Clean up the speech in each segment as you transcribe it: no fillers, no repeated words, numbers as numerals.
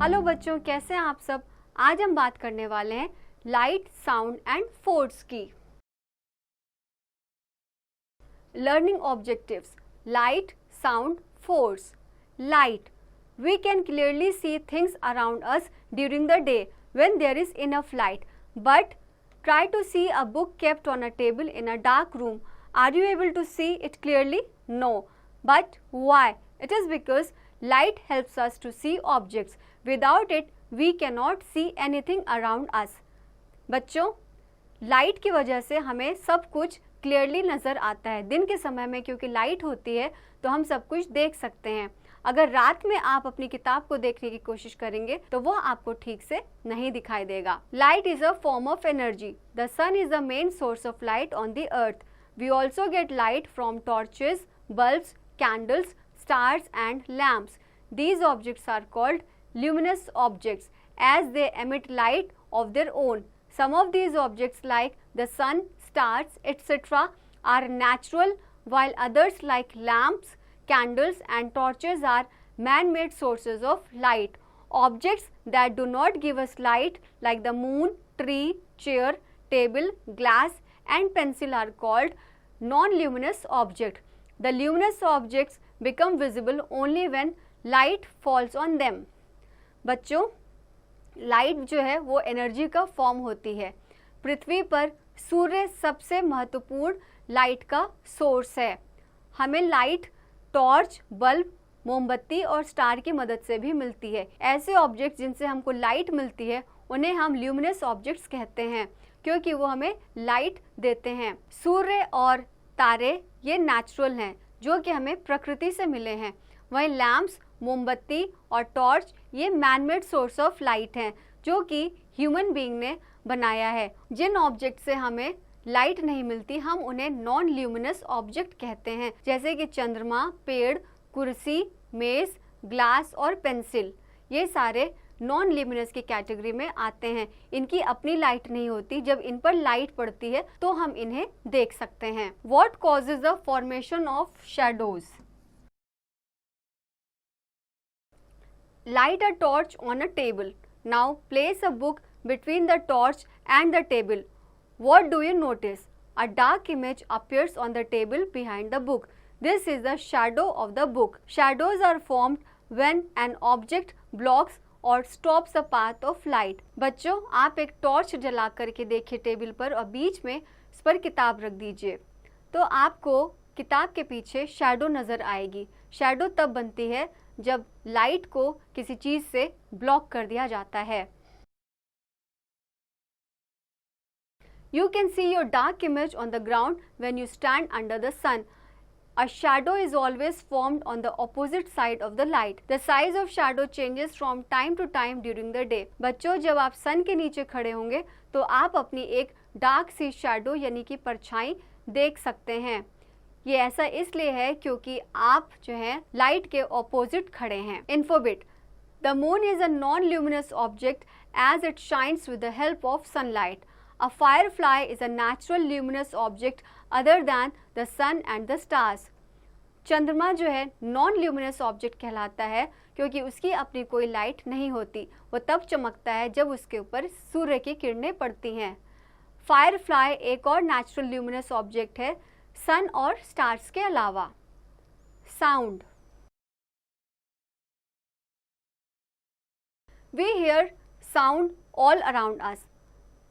Hello बच्चों, कैसे हैं आप सब। आज हम बात करने वाले हैं लाइट, साउंड एंड फोर्स की। Learning objectives: light, sound, force. Light: we can clearly see things around us during the day when there is enough light, but try to see a book kept on a table in a dark room. Are you able to see it clearly? No. But why? It is because light helps us to see objects. Without it, we cannot see anything around us. बच्चों, light की वजह से हमें सब कुछ clearly नज़र आता है। दिन के समय में क्योंकि लाइट होती है तो हम सब कुछ देख सकते हैं। अगर रात में आप अपनी किताब को देखने की कोशिश करेंगे तो वो आपको ठीक से नहीं दिखाई देगा। Light is a form of energy. The sun is the main source of light on the earth. We also get light from torches, bulbs, candles, stars and lamps. These objects are called luminous objects as they emit light of their own. Some of these objects like the sun, stars, etc. are natural, while others like lamps, candles and torches are man-made sources of light. Objects that do not give us light like the moon, tree, chair, table, glass and pencil are called non-luminous objects. The luminous objects become visible only when light falls on them. बच्चों, light जो है वो energy का form होती है। पृथ्वी पर सूर्य सबसे महत्वपूर्ण लाइट का सोर्स है। हमें लाइट टॉर्च, बल्ब, मोमबत्ती और स्टार की मदद से भी मिलती है। ऐसे ऑब्जेक्ट्स जिनसे हमको लाइट मिलती है उन्हें हम ल्यूमिनस ऑब्जेक्ट्स कहते हैं क्योंकि वो हमें लाइट देते हैं। सूर्य और तारे ये नेचुरल हैं जो कि हमें प्रकृति से मिले हैं। वहीं लैम्प्स, मोमबत्ती और टॉर्च ये मैनमेड सोर्स ऑफ लाइट हैं जो कि ह्यूमन बीइंग ने बनाया है। जिन ऑब्जेक्ट से हमें लाइट नहीं मिलती हम उन्हें नॉन ल्यूमिनस ऑब्जेक्ट कहते हैं, जैसे कि चंद्रमा, पेड़, कुर्सी, मेज, ग्लास और पेंसिल। ये सारे नॉन ल्यूमिनस की कैटेगरी में आते हैं। इनकी अपनी लाइट नहीं होती, जब इन पर लाइट पड़ती है तो हम इन्हें देख सकते हैं। What causes the formation of shadows? Light a torch on a table. Now place a book between the torch and the table. What do you notice? A dark image appears on the table behind the book. This is the shadow of the book. Shadows are formed when an object blocks और stops the path of light. बच्चों, आप एक torch जला करके देखिए table पर और बीच में इस पर किताब रख दीजिए तो आपको किताब के पीछे शैडो नज़र आएगी। शैडो तब बनती है जब लाइट को किसी चीज़ से ब्लॉक कर दिया जाता है। You can see your dark image on the ground when you stand under the sun. A shadow is always formed on the opposite side of the light. The size of shadow changes from time to time during the day. बच्चों, जब आप सन के नीचे खड़े होंगे तो आप अपनी एक डार्क सी शैडो यानी कि परछाई देख सकते हैं। ये ऐसा इसलिए है क्योंकि आप जो है लाइट के ऑपोजिट खड़े हैं। इन्फोबिट: The moon is a non-luminous object as it shines with the help of sunlight. A firefly is a natural luminous object other than the sun and the stars. चंद्रमा जो है नॉन ल्यूमिनस ऑब्जेक्ट कहलाता है क्योंकि उसकी अपनी कोई light नहीं होती। वो तब चमकता है जब उसके ऊपर सूर्य की किरणें पड़ती हैं। फायरफ्लाई एक और नेचुरल ल्यूमिनस ऑब्जेक्ट है सन और स्टार्स के अलावा। Sound: We hear sound all around us.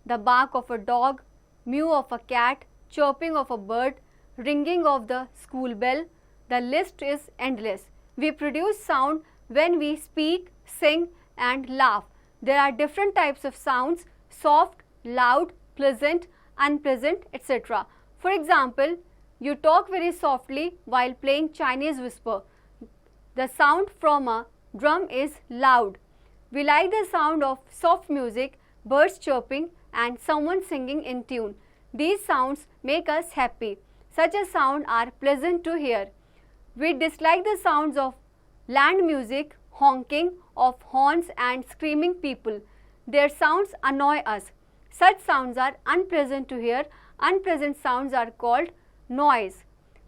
The bark of a dog, mew of a cat, chirping of a bird, ringing of the school bell. The list is endless. We produce sound when we speak, sing and laugh. There are different types of sounds: soft, loud, pleasant, unpleasant, etc. For example, you talk very softly while playing Chinese whisper. The sound from a drum is loud. We like the sound of soft music, birds chirping and someone singing in tune. These sounds make us happy. Such a sound are pleasant to hear. We dislike the sounds of land music, honking of horns and screaming people. Their sounds annoy us. Such sounds are unpleasant to hear. Unpleasant sounds are called noise.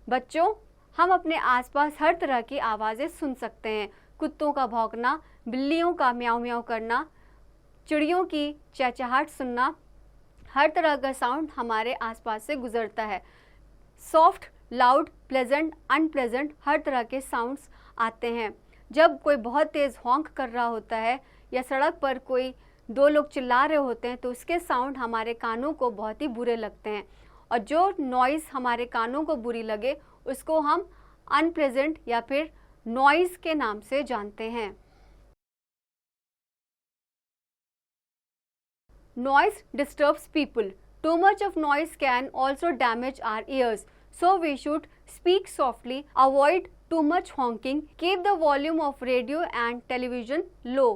बच्चों, हम अपने आसपास हर तरह की आवाज़ें सुन सकते हैं। कुत्तों का भौंकना, बिल्लियों का म्याऊं म्याऊं करना, चिड़ियों की चहचहाट सुनना, हर तरह का साउंड हमारे आसपास से गुजरता है। सॉफ्ट, लाउड, प्लेजेंट, अनप्लेजेंट हर तरह के साउंड्स आते हैं। जब कोई बहुत तेज़ हॉन्क कर रहा होता है या सड़क पर कोई दो लोग चिल्ला रहे होते हैं तो उसके साउंड हमारे कानों को बहुत ही बुरे लगते हैं, और जो नॉइज़ हमारे कानों को बुरी लगे उसको हम अनप्लेजेंट या फिर नॉइज़ के नाम से जानते हैं। Noise disturbs people. Too much of noise can also damage our ears. So we should speak softly, avoid too much honking, keep the volume of radio and television low.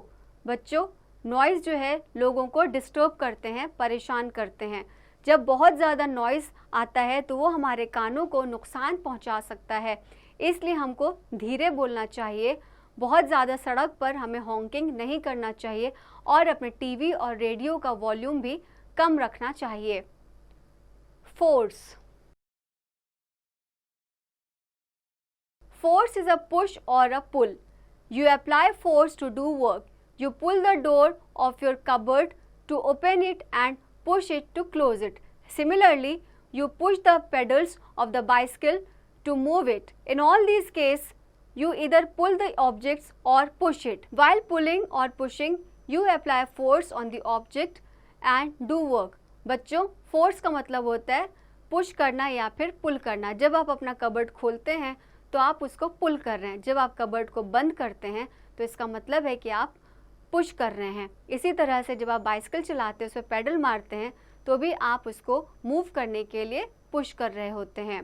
बच्चों, noise जो है लोगों को डिस्टर्ब करते हैं, परेशान करते हैं। जब बहुत ज़्यादा नॉइज़ आता है तो वो हमारे कानों को नुकसान पहुंचा सकता है, इसलिए हमको धीरे बोलना चाहिए। बहुत ज़्यादा सड़क पर हमें हॉन्किंग नहीं करना चाहिए और अपने टीवी और रेडियो का वॉल्यूम भी कम रखना चाहिए। Force. Force is a push or a pull. You apply force to do work. You pull the door of your cupboard to open it and push it to close it. Similarly, you push the pedals of the bicycle to move it. In all these cases, you either pull the objects or push it. While pulling or pushing, you apply force on the object and do work. बच्चों, force का मतलब होता है push करना या फिर पुल करना। जब आप अपना कबर्ड खोलते हैं तो आप उसको पुल कर रहे हैं। जब आप कबर्ड को बंद करते हैं तो इसका मतलब है कि आप पुश कर रहे हैं। इसी तरह से जब आप बाइसिकल चलाते हैं, उस पर पेडल मारते हैं, तो भी आप उसको मूव करने के लिए पुश कर रहे होते हैं।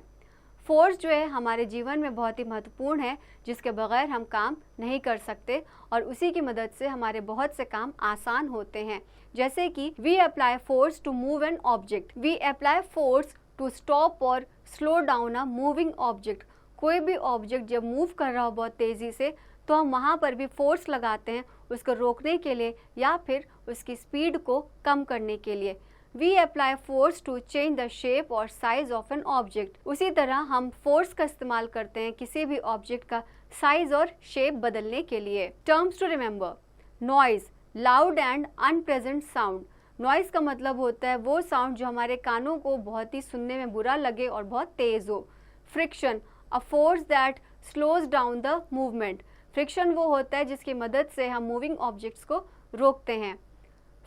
फोर्स जो है हमारे जीवन में बहुत ही महत्वपूर्ण है, जिसके बगैर हम काम नहीं कर सकते, और उसी की मदद से हमारे बहुत से काम आसान होते हैं। जैसे कि we apply force to move an object, we apply force to stop or slow down a moving object. कोई भी ऑब्जेक्ट जब मूव कर रहा हो बहुत तेज़ी से, तो हम वहाँ पर भी फोर्स लगाते हैं उसको रोकने के लिए या फिर उसकी स्पीड को कम करने के लिए। We apply force to change the shape or size of an object. उसी तरह हम फोर्स का इस्तेमाल करते हैं किसी भी ऑब्जेक्ट का साइज और शेप बदलने के लिए। Terms to remember: noise, loud and unpleasant sound. Noise का मतलब होता है वो साउंड जो हमारे कानों को बहुत ही सुनने में बुरा लगे और बहुत तेज हो। Friction, a force that slows down the movement. Friction वो होता है जिसकी मदद से हम मूविंग ऑब्जेक्ट्स को रोकते हैं।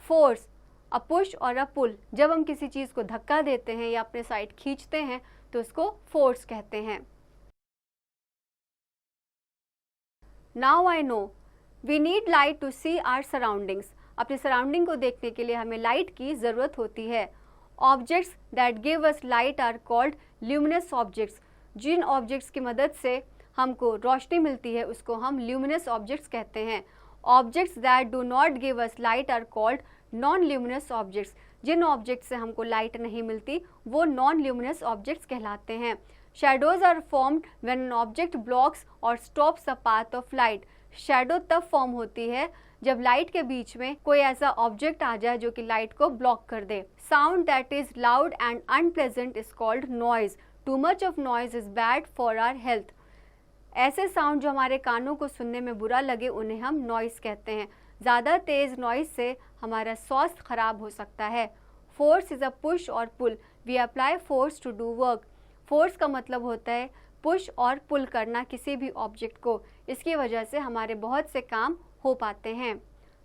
Force, a push or a पुल। जब हम किसी चीज़ को धक्का देते हैं या अपने साइड खींचते हैं तो उसको फोर्स कहते हैं। Now I know we need light to see our surroundings. अपने सराउंडिंग को देखने के लिए हमें लाइट की ज़रूरत होती है। Objects that give us light are called luminous objects. जिन ऑब्जेक्ट्स की मदद से हमको रोशनी मिलती है उसको हम ल्यूमिनस ऑब्जेक्ट्स कहते हैं। Objects that do not give us light are called non luminous objects. जिन ऑब्जेक्ट से हमको लाइट नहीं मिलती वो नॉन ल्यूमिनस ऑब्जेक्ट्स कहलाते हैं। Shadows are formed when an object blocks or stops the path of light. Shadow तब form होती है जब लाइट के बीच में कोई ऐसा ऑब्जेक्ट आ जाए जो कि लाइट को ब्लॉक कर दे। Sound that is loud and unpleasant is called noise. Too much of noise is bad for our health. ऐसे साउंड जो हमारे कानों को सुनने में बुरा लगे उन्हें हम नॉइज कहते हैं। ज़्यादा तेज़ नॉइज से हमारा स्वास्थ्य खराब हो सकता है। Force is a push or pull. We apply force to do work. Force का मतलब होता है पुश और पुल करना किसी भी ऑब्जेक्ट को। इसकी वजह से हमारे बहुत से काम हो पाते हैं।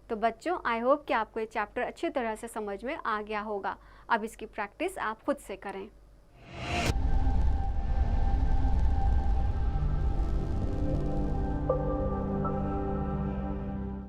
तो बच्चों, आई होप कि आपको ये चैप्टर अच्छी तरह से समझ में आ गया होगा। अब इसकी प्रैक्टिस आप खुद से करें।